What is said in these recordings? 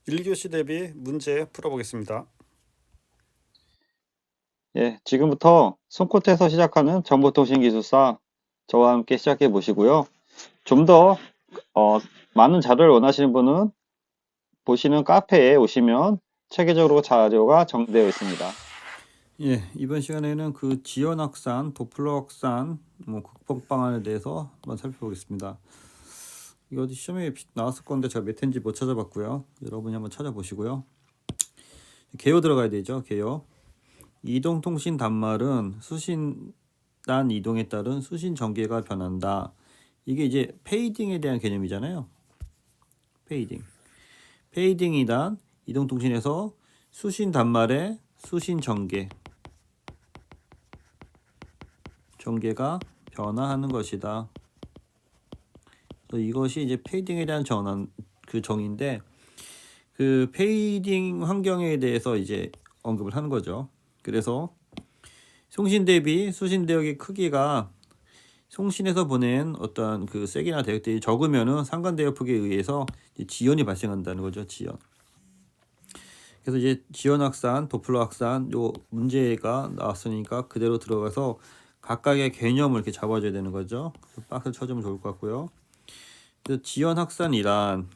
1교시 대비 문제 풀어보겠습니다. 예, 지금부터 손끝에서 시작하는 정보통신기술사 저와 함께 시작해 보시고요. 좀 더 많은 자료를 원하시는 분은 보시는 카페에 오시면 체계적으로 자료가 정리되어 있습니다. 예, 이번 시간에는 그 지연 확산, 도플러 확산, 극복 방안에 대해서 한번 살펴보겠습니다. 이거 어디 시험에 나왔을 건데 제가 몇 회인지 못 찾아봤고요. 여러분이 한번 찾아보시고요. 개요 들어가야 되죠. 개요. 이동통신 단말은 수신단 이동에 따른 수신 전개가 변한다. 이게 이제 페이딩에 대한 개념이잖아요. 페이딩이란 이동통신에서 수신 단말의 수신 전개가 변화하는 것이다. 이것이 이제 페이딩에 대한 정의인데, 그 페이딩 환경에 대해서 이제 언급을 하는 거죠. 그래서 송신 대비 수신 대역의 크기가 송신에서 보낸 어떤 그 세기나 대역들이 적으면은 상관 대역폭에 의해서 지연이 발생한다는 거죠. 지연. 그래서 이제 지연 확산, 도플러 확산 요 문제가 나왔으니까 그대로 들어가서 각각의 개념을 이렇게 잡아줘야 되는 거죠. 박스 쳐주면 좋을 것 같고요. 그래서 지연 확산이란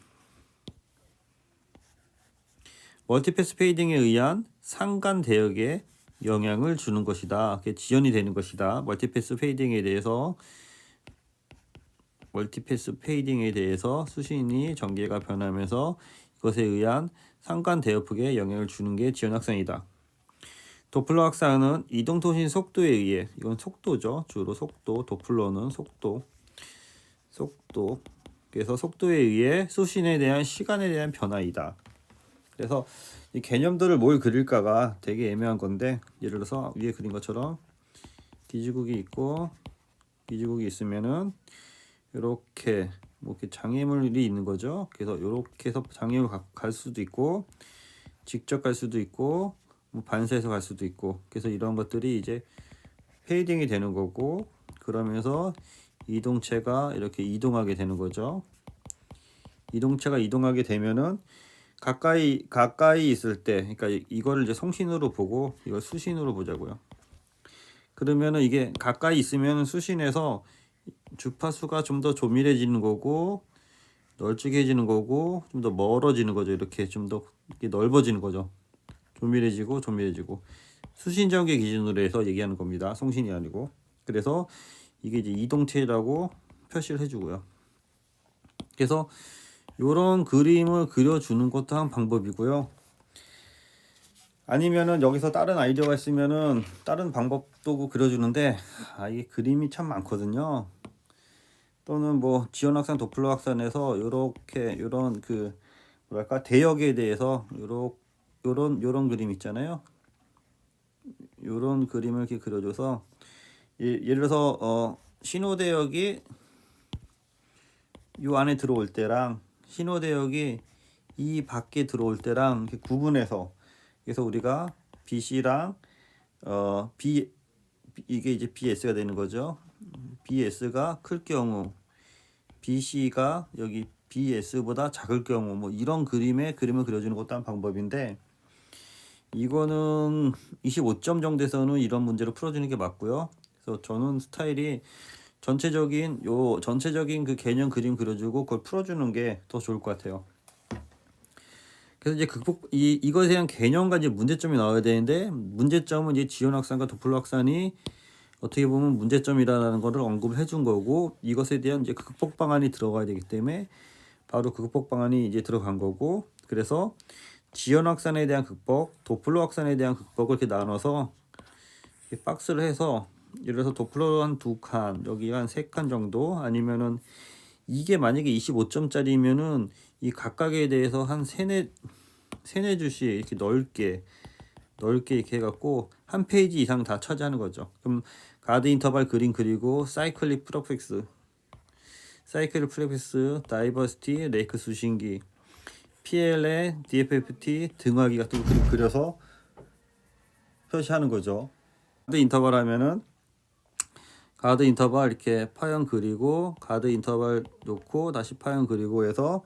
멀티패스 페이딩에 의한 상간 대역에 영향을 주는 것이다. 그게 지연이 되는 것이다. 멀티패스 페이딩에 대해서 수신이 전개가 변하면서 이것에 의한 상간 대역폭에 영향을 주는 게 지연 확산이다. 도플러 확산은 이동통신 속도에 의해, 이건 속도죠. 주로 속도, 도플러는 속도. 그래서 속도에 의해 수신에 대한 시간에 대한 변화이다. 그래서 이 개념들을 뭘 그릴까가 되게 애매한 건데, 예를 들어서 위에 그린 것처럼 기지국이 있고 기지국이 있으면은 이렇게 이렇게 장애물이 있는 거죠. 그래서 이렇게 해서 장애물 갈 수도 있고 직접 갈 수도 있고 반사해서 갈 수도 있고, 그래서 이런 것들이 이제 페이딩이 되는 거고, 그러면서 이동체가 이렇게 이동하게 되는 거죠. 이동체가 이동하게 되면은 가까이 있을 때, 그러니까 이거를 이제 송신으로 보고 이걸 수신으로 보자고요. 그러면은 이게 가까이 있으면 수신에서 주파수가 좀 더 조밀해지는 거고 널찍해지는 거고 좀 더 멀어지는 거죠. 이렇게 좀 더 넓어지는 거죠. 조밀해지고 수신 전개 기준으로 해서 얘기하는 겁니다. 송신이 아니고. 그래서 이게 이제 이동체라고 표시를 해주고요. 그래서 이런 그림을 그려주는 것도 한 방법이고요. 아니면은 여기서 다른 아이디어가 있으면은 다른 방법도 그려주는데, 이게 그림이 참 많거든요. 또는 뭐 지연 확산, 도플러 확산에서 요런 그 뭐랄까 대역에 대해서 요런 그림 있잖아요. 요런 그림을 이렇게 그려줘서 예를 들어서 신호대역이 요 안에 들어올 때랑 신호대역이 이 밖에 들어올 때랑 이렇게 구분해서, 그래서 우리가 BC랑 이게 이제 BS가 되는 거죠. BS가 클 경우, BC가 여기 BS보다 작을 경우, 뭐 이런 그림을 그려주는 것도 한 방법인데, 이거는 25점 정도에서는 이런 문제를 풀어주는 게 맞고요. 그래서 저는 스타일이 전체적인 그 개념 그림 그려주고 그걸 풀어주는 게 더 좋을 것 같아요. 그래서 이제 이것에 대한 개념과 이제 문제점이 나와야 되는데, 문제점은 이제 지연 확산과 도플러 확산이 어떻게 보면 문제점이라는 것을 언급을 해준 거고, 이것에 대한 이제 극복 방안이 들어가야 되기 때문에 바로 극복 방안이 이제 들어간 거고, 그래서 지연 확산에 대한 극복, 도플러 확산에 대한 극복을 이렇게 나눠서 이렇게 박스를 해서, 예를 들어서 도플러 한 2칸, 여기 한 3칸 정도, 아니면은 이게 만약에 25점짜리면은 이 각각에 대해서 한 세네 줄씩 이렇게 넓게 이렇게 해갖고 한 페이지 이상 다 차지하는 거죠. 그럼 가드 인터벌 그림 그리고 사이클릭 프로펙스, 다이버시티, 레이크 수신기, PLA, DFFT, 등하기 같은 거 그려서 표시하는 거죠. 가드 인터벌 하면은 가드 인터벌 이렇게 파형 그리고 가드 인터벌 놓고 다시 파형 그리고 해서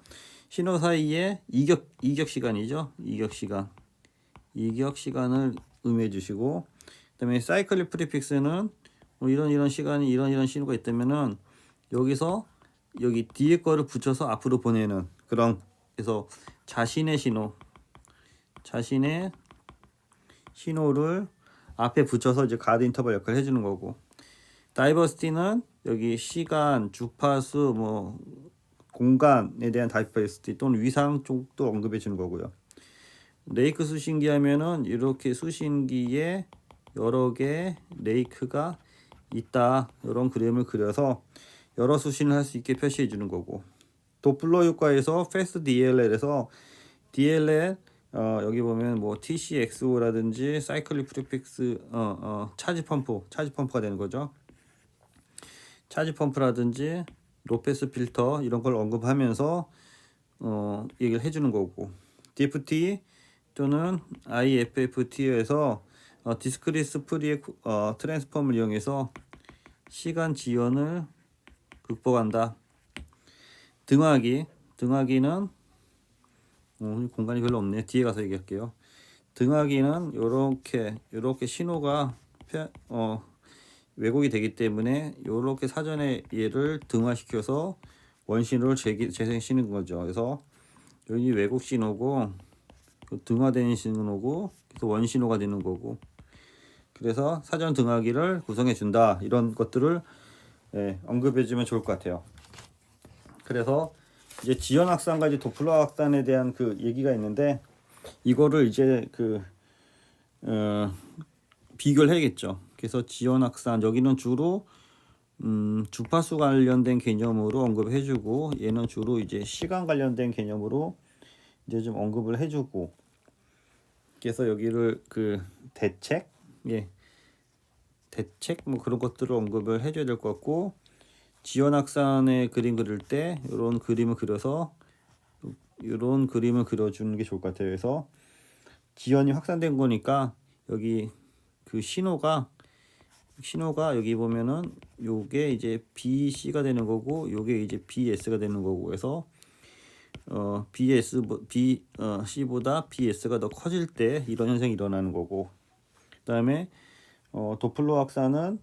신호 사이에 이격 시간이죠. 이격 시간을 의미해 주시고, 그다음에 사이클릭 프리픽스는 뭐 이런 시간이 이런 신호가 있다면은 여기서 여기 뒤에 거를 붙여서 앞으로 보내는 그런, 그래서 자신의 신호를 앞에 붙여서 이제 가드 인터벌 역할을 해주는 거고, 다이버시티는 여기 시간, 주파수, 뭐 공간에 대한 다이버시티 또는 위상 쪽도 언급해 주는 거고요. 레이크 수신기 하면은 이렇게 수신기에 여러 개 레이크가 있다, 이런 그림을 그려서 여러 수신을 할 수 있게 표시해 주는 거고, 도플러 효과에서 패스트 DLL에서 DLL 여기 보면 뭐 TCXO라든지 사이클릭 프리픽스 차지 펌프가 되는 거죠. 차지 펌프라든지 로페스 필터 이런 걸 언급하면서 얘기를 해주는 거고, DFT 또는 IFFT에서 디스크리스 프리의 트랜스폼을 이용해서 시간 지연을 극복한다. 등하기는 공간이 별로 없네요. 뒤에 가서 얘기할게요. 등하기는 요렇게 신호가 왜곡이 되기 때문에 요렇게 사전에 얘를 등화시켜서 원신호를 재생시키는 거죠. 그래서 여기 왜곡 신호고 등화된 신호고 그래서 원신호가 되는 거고, 그래서 사전 등하기를 구성해 준다, 이런 것들을 언급해 주면 좋을 것 같아요. 그래서 이제 지연 확산과 이제 도플러 확산에 대한 그 얘기가 있는데, 이거를 이제 비교를 해야겠죠. 그래서 지연 확산 여기는 주로 주파수 관련된 개념으로 언급을 해주고, 얘는 주로 이제 시간 관련된 개념으로 이제 좀 언급을 해주고, 그래서 여기를 대책 뭐 그런 것들을 언급을 해줘야 될 것 같고, 지연 확산의 그림 그릴 때 이런 그림을 그려서 이런 그림을 그려주는 게 좋을 것 같아요. 그래서 지연이 확산된 거니까 여기 그 신호가 여기 보면은 요게 이제 BC가 되는 거고 요게 이제 BS가 되는 거고, 그래서 C보다 BS가 더 커질 때 이런 현상이 일어나는 거고, 그다음에 도플러 확산은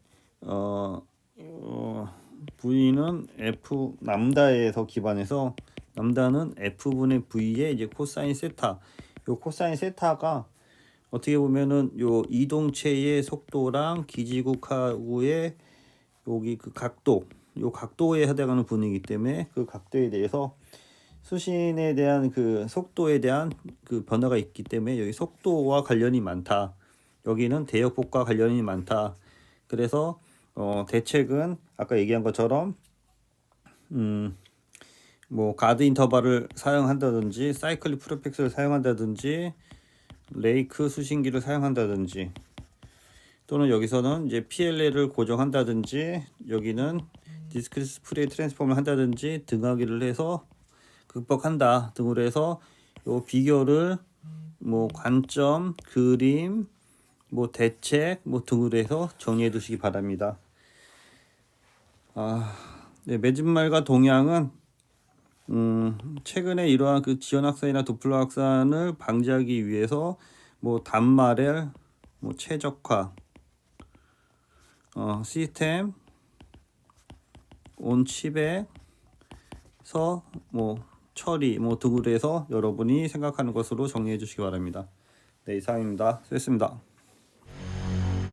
V는 F 람다에서 기반해서, 람다는 F분의 V의 이제 코사인 세타, 요 코사인 세타가 어떻게 보면은 요 이동체의 속도랑 기지국하고의 여기 그 각도, 요 각도에 해당하는 분이기 때문에 그 각도에 대해서 수신에 대한 그 속도에 대한 그 변화가 있기 때문에 여기 속도와 관련이 많다. 여기는 대역폭과 관련이 많다. 그래서 대책은 아까 얘기한 것처럼 뭐 가드 인터벌을 사용한다든지 사이클릭 프리픽스를 사용한다든지 레이크 수신기를 사용한다든지, 또는 여기서는 이제 PLL을 고정한다든지 여기는 디스크리스 프리 트랜스폼을 한다든지 등하기를 해서 극복한다 등으로 해서 요 비교를 뭐 관점, 그림, 뭐 대책 뭐 등으로 해서 정리해 두시기 바랍니다. 매진말과 동향은 최근에 이러한 그 지연 확산이나 도플러 확산을 방지하기 위해서 뭐 단말의 뭐 최적화, 시스템 온 칩에서 뭐 처리 뭐 등으로 해서 여러분이 생각하는 것으로 정리해 주시기 바랍니다. 네, 이상입니다. 수고했습니다.